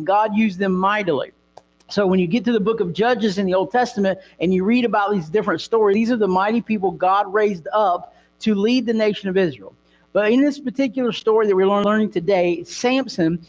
God used them mightily. So when you get to the book of Judges in the Old Testament and you read about these different stories, these are the mighty people God raised up to lead the nation of Israel. But in this particular story that we're learning today, Samson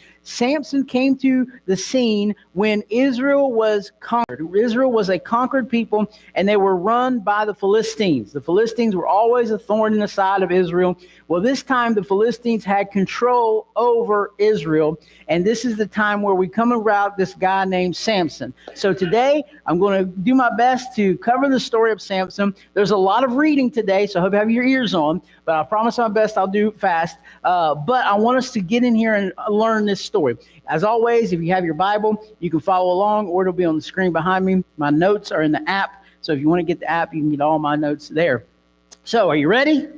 came to the scene when Israel was conquered. Israel was a conquered people, and they were run by the Philistines. The Philistines were always a thorn in the side of Israel. Well, this time the Philistines had control over Israel, and this is the time where we come around this guy named Samson. So today I'm going to do my best to cover the story of Samson. There's a lot of reading today, so I hope you have your ears on, but I promise my best I'll do it fast. But I want us to get in here and learn this story. As always, if you have your Bible, you can follow along, or it'll be on the screen behind me. My notes are in the app, so if you want to get the app, you can get all my notes there. So are you ready?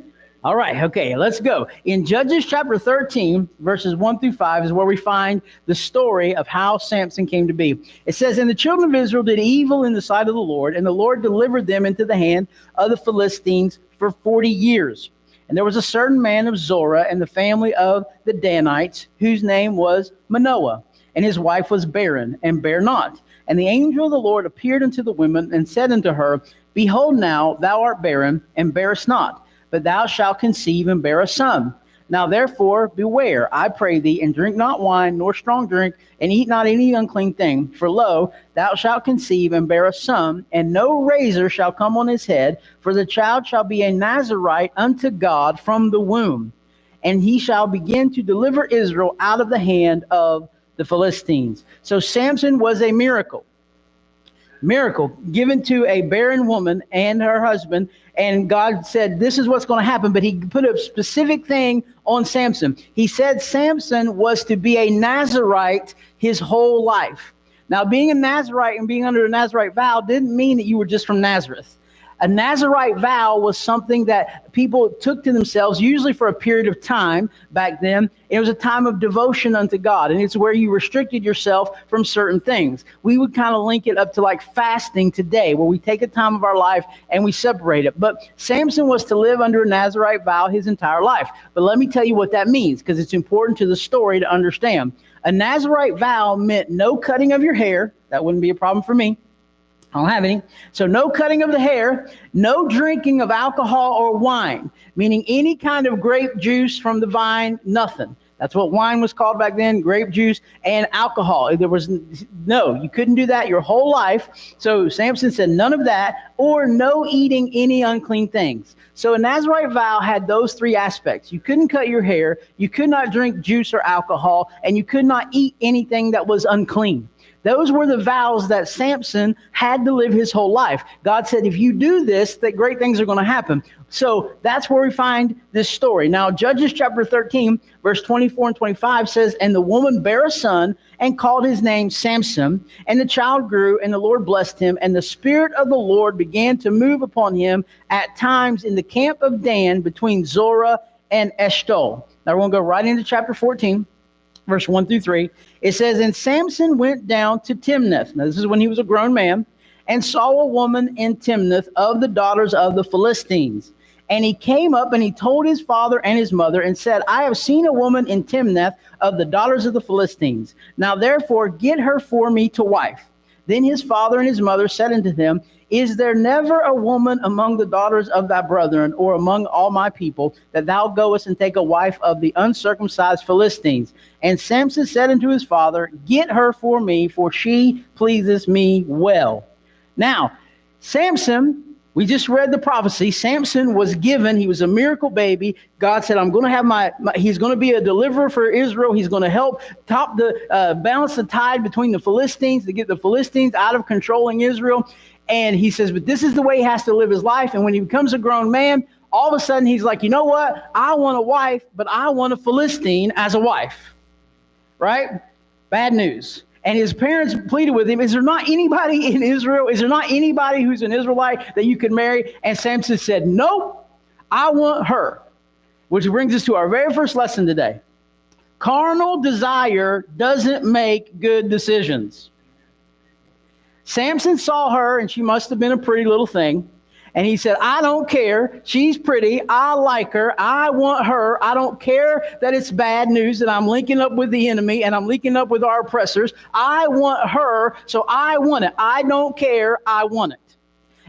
All right, okay, let's go. In Judges chapter 13, verses 1 through 5 is where we find the story of how Samson came to be. It says, "And the children of Israel did evil in the sight of the Lord, and the Lord delivered them into the hand of the Philistines for 40 years. And there was a certain man of Zorah and the family of the Danites, whose name was Manoah, and his wife was barren, and bare not. And the angel of the Lord appeared unto the woman, and said unto her, Behold now, thou art barren, and bearest not. But thou shalt conceive and bear a son. Now therefore beware, I pray thee, and drink not wine, nor strong drink, and eat not any unclean thing. For lo, thou shalt conceive and bear a son, and no razor shall come on his head, for the child shall be a Nazarite unto God from the womb. And he shall begin to deliver Israel out of the hand of the Philistines." So Samson was a miracle given to a barren woman and her husband, and God said this is what's going to happen, but he put a specific thing on Samson. He said Samson was to be a Nazarite his whole life. Now, being a Nazarite and being under a Nazarite vow didn't mean that you were just from Nazareth. A Nazarite vow was something that people took to themselves, usually for a period of time back then. It was a time of devotion unto God, and it's where you restricted yourself from certain things. We would kind of link it up to like fasting today, where we take a time of our life and we separate it. But Samson was to live under a Nazarite vow his entire life. But let me tell you what that means, because it's important to the story to understand. A Nazarite vow meant no cutting of your hair. That wouldn't be a problem for me. I don't have any. So no cutting of the hair, no drinking of alcohol or wine, meaning any kind of grape juice from the vine, nothing. That's what wine was called back then, grape juice and alcohol. There was no, you couldn't do that your whole life. So Samson said none of that, or no eating any unclean things. So a Nazarite vow had those three aspects. You couldn't cut your hair, you could not drink juice or alcohol, and you could not eat anything that was unclean. Those were the vows that Samson had to live his whole life. God said, if you do this, that great things are going to happen. So that's where we find this story. Now, Judges chapter 13, verse 24 and 25 says, "And the woman bare a son and called his name Samson. And the child grew, and the Lord blessed him. And the Spirit of the Lord began to move upon him at times in the camp of Dan between Zorah and Eshtaol." Now, we're going to go right into chapter 14. Verse 1 through 3, it says, "And Samson went down to Timnath." Now, this is when he was a grown man, "and saw a woman in Timnath of the daughters of the Philistines. And he came up and he told his father and his mother and said, I have seen a woman in Timnath of the daughters of the Philistines. Now therefore get her for me to wife. Then his father and his mother said unto him, Is there never a woman among the daughters of thy brethren, or among all my people, that thou goest and take a wife of the uncircumcised Philistines? And Samson said unto his father, Get her for me, for she pleases me well." Now, Samson, we just read the prophecy. Samson was given, he was a miracle baby. God said, I'm going to have he's going to be a deliverer for Israel. He's going to help balance the tide between the Philistines, to get the Philistines out of controlling Israel. And he says, but this is the way he has to live his life. And when he becomes a grown man, all of a sudden he's like, you know what? I want a wife, but I want a Philistine as a wife. Right? Bad news. And his parents pleaded with him, is there not anybody in Israel? Is there not anybody who's an Israelite that you could marry? And Samson said, nope, I want her. Which brings us to our very first lesson today. Carnal desire doesn't make good decisions. Samson saw her, and she must have been a pretty little thing. And he said, I don't care. She's pretty. I like her. I want her. I don't care that it's bad news that I'm linking up with the enemy and I'm linking up with our oppressors. I want her, so I want it. I don't care. I want it.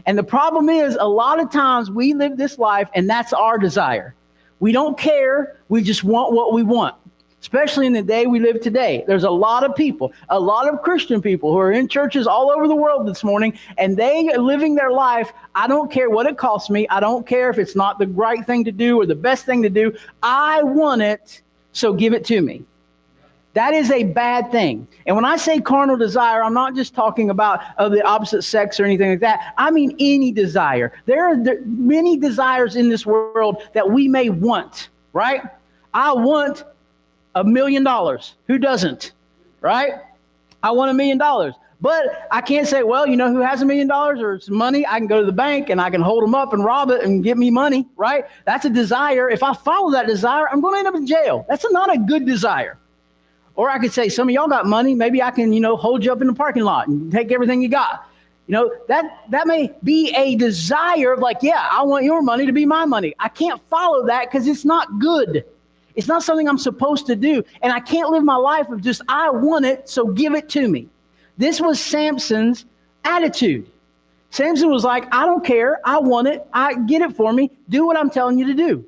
And the problem is, a lot of times we live this life and that's our desire. We don't care. We just want what we want. Especially in the day we live today. There's a lot of people, a lot of Christian people who are in churches all over the world this morning, and they are living their life. I don't care what it costs me. I don't care if it's not the right thing to do or the best thing to do. I want it, so give it to me. That is a bad thing. And when I say carnal desire, I'm not just talking about the opposite sex or anything like that. I mean any desire. There are many desires in this world that we may want, right? I want $1 million. Who doesn't? Right? I want $1 million. But I can't say, well, you know who has $1 million or some money? I can go to the bank and I can hold them up and rob it and get me money, right? That's a desire. If I follow that desire, I'm going to end up in jail. That's not a good desire. Or I could say, some of y'all got money. Maybe I can, hold you up in the parking lot and take everything you got. That may be a desire of like, yeah, I want your money to be my money. I can't follow that because it's not good. It's not something I'm supposed to do. And I can't live my life of just, I want it, so give it to me. This was Samson's attitude. Samson was like, I don't care. I want it. Get it for me. Do what I'm telling you to do.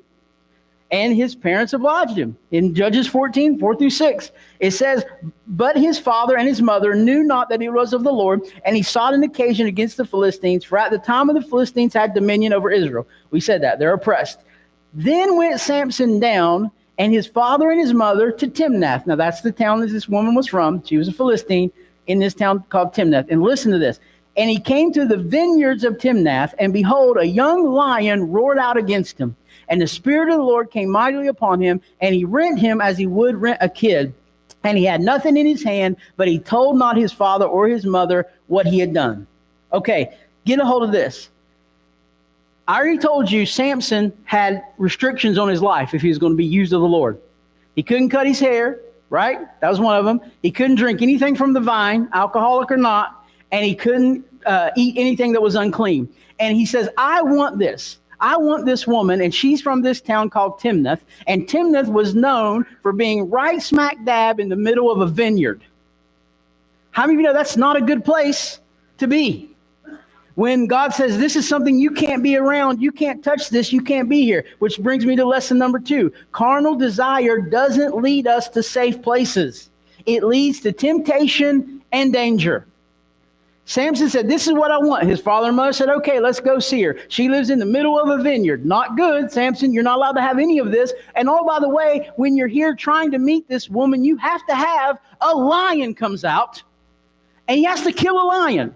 And his parents obliged him. In Judges 14, 4-6, it says, but his father and his mother knew not that he was of the Lord, and he sought an occasion against the Philistines, for at the time of the Philistines had dominion over Israel. We said that. They're oppressed. Then went Samson down, and his father and his mother to Timnath. Now, that's the town that this woman was from. She was a Philistine in this town called Timnath. And listen to this. And he came to the vineyards of Timnath, and behold, a young lion roared out against him. And the Spirit of the Lord came mightily upon him, and he rent him as he would rent a kid. And he had nothing in his hand, but he told not his father or his mother what he had done. Okay, get a hold of this. I already told you Samson had restrictions on his life if he was going to be used of the Lord. He couldn't cut his hair, right? That was one of them. He couldn't drink anything from the vine, alcoholic or not, and he couldn't eat anything that was unclean. And he says, I want this. I want this woman, and she's from this town called Timnath, and Timnath was known for being right smack dab in the middle of a vineyard. How many of you know that's not a good place to be? When God says this is something you can't be around, you can't touch this, you can't be here. Which brings me to lesson number 2. Carnal desire doesn't lead us to safe places. It leads to temptation and danger. Samson said, this is what I want. His father and mother said, okay, let's go see her. She lives in the middle of a vineyard. Not good, Samson. You're not allowed to have any of this. And oh, by the way, when you're here trying to meet this woman, you have to have a lion comes out, and he has to kill a lion.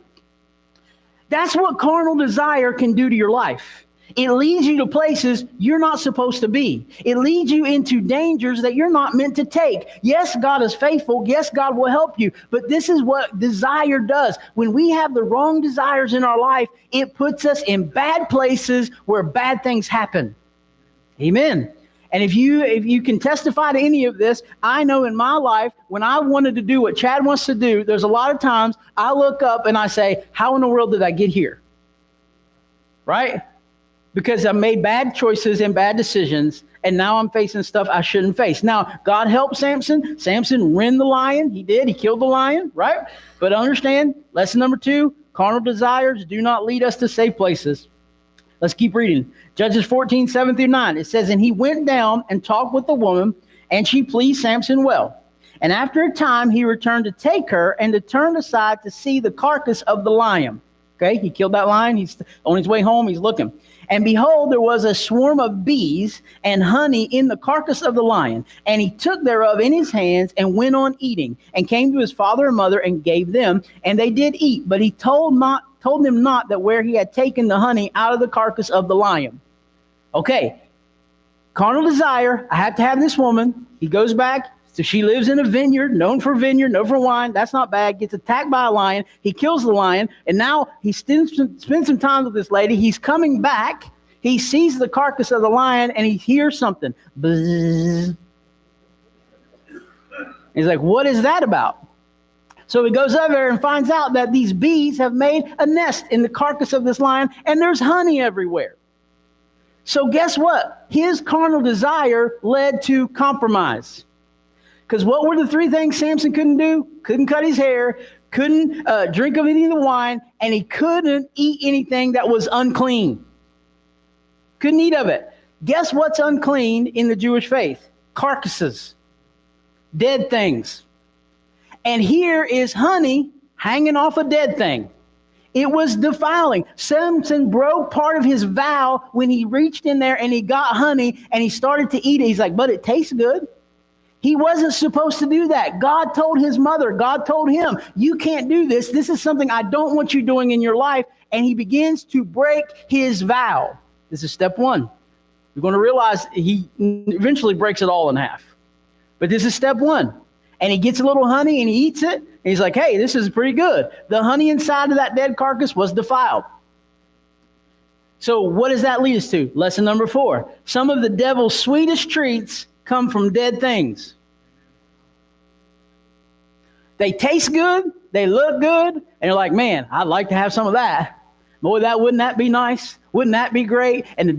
That's what carnal desire can do to your life. It leads you to places you're not supposed to be. It leads you into dangers that you're not meant to take. Yes, God is faithful. Yes, God will help you. But this is what desire does. When we have the wrong desires in our life, it puts us in bad places where bad things happen. Amen. And if you can testify to any of this, I know in my life, when I wanted to do what Chad wants to do, there's a lot of times I look up and I say, how in the world did I get here? Right? Because I made bad choices and bad decisions, and now I'm facing stuff I shouldn't face. Now, God helped Samson. Samson rend the lion. He did. He killed the lion, right? But understand, lesson number 2, carnal desires do not lead us to safe places. Let's keep reading. Judges 14, 7-9. It says, and he went down and talked with the woman, and she pleased Samson well. And after a time, he returned to take her and to turn aside to see the carcass of the lion. Okay, he killed that lion. He's on his way home. He's looking. And behold, there was a swarm of bees and honey in the carcass of the lion. And he took thereof in his hands and went on eating, and came to his father and mother and gave them. And they did eat, but he told them not that where he had taken the honey out of the carcass of the lion. Okay, carnal desire. I have to have this woman. He goes back. So she lives in a vineyard, known for wine. That's not bad. Gets attacked by a lion. He kills the lion. And now he spends some time with this lady. He's coming back. He sees the carcass of the lion and he hears something. Buzz. He's like, what is that about? So he goes over there and finds out that these bees have made a nest in the carcass of this lion, and there's honey everywhere. So guess what? His carnal desire led to compromise. Because what were the three things Samson couldn't do? Couldn't cut his hair, couldn't drink of any of the wine, and he couldn't eat anything that was unclean. Couldn't eat of it. Guess what's unclean in the Jewish faith? Carcasses. Dead things. And here is honey hanging off a dead thing. It was defiling. Samson broke part of his vow when he reached in there and he got honey and he started to eat it. He's like, but it tastes good. He wasn't supposed to do that. God told his mother, God told him, you can't do this. This is something I don't want you doing in your life. And he begins to break his vow. This is step one. You're going to realize he eventually breaks it all in half. But this is step one. And he gets a little honey and he eats it. And he's like, hey, this is pretty good. The honey inside of that dead carcass was defiled. So what does that lead us to? Lesson number 4. Some of the devil's sweetest treats come from dead things. They taste good. They look good. And you're like, man, I'd like to have some of that. Boy, wouldn't that be nice? Wouldn't that be great? And the